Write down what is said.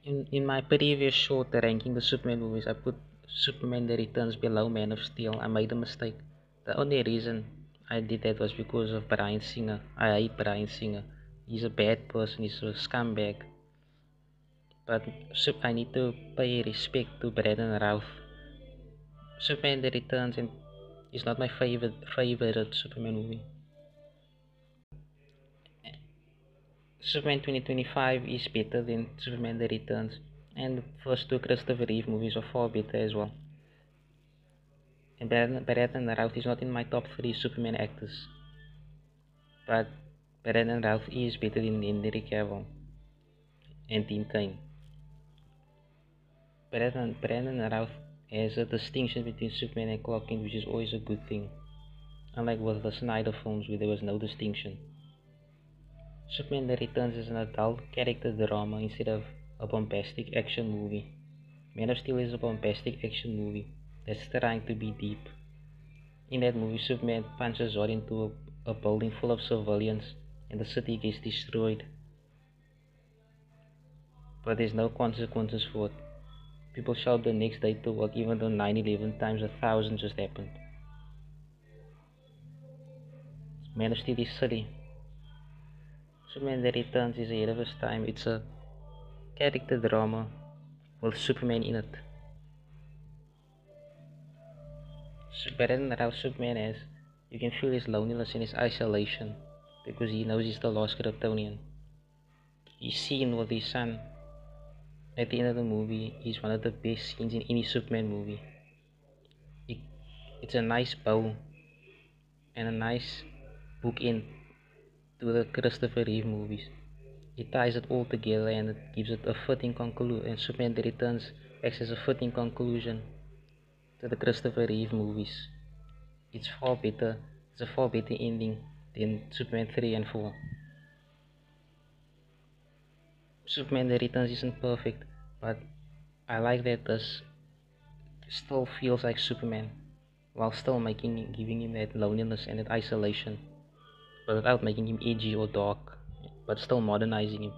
In my previous short ranking the Superman movies, I put Superman The Returns below Man of Steel. I made a mistake. The only reason I did that was because of Bryan Singer. I hate Bryan Singer. He's a bad person. He's a scumbag. But I need to pay respect to Brandon Routh. Superman The Returns and is not my favorite Superman movie. Superman 2025 is better than Superman The Returns, and the first two Christopher Reeve movies are far better as well. And Brandon Routh is not in my top 3 Superman actors, but Brandon Routh is better than Henry Cavill and Tim Kaine. Brandon Routh has a distinction between Superman and Clark Kent, which is always a good thing, unlike with the Snyder films where there was no distinction. Superman The Returns is an adult character drama instead of a bombastic action movie. Man of Steel is a bombastic action movie that's trying to be deep. In that movie, Superman punches hard into a building full of civilians and the city gets destroyed. But there's no consequences for it. People show up the next day to work even though 9/11 times 1,000 just happened. Man of Steel is silly. Superman The Returns is ahead of his time. It's a character drama with Superman in it. Better than how Superman is, you can feel his loneliness and his isolation because he knows he's the last Kryptonian. He's seen with his son at the end of the movie is one of the best scenes in any Superman movie. It, it's a nice bow and a nice bookend to the Christopher Reeve movies. It ties it all together and it gives it a fitting conclusion. And Superman The Returns acts as a fitting conclusion to the Christopher Reeve movies. It's far better. It's a far better ending than Superman 3 and 4. Superman The Returns isn't perfect, but I like that this still feels like Superman while still giving him that loneliness and that isolation, but without making him edgy or dark, but still modernizing him.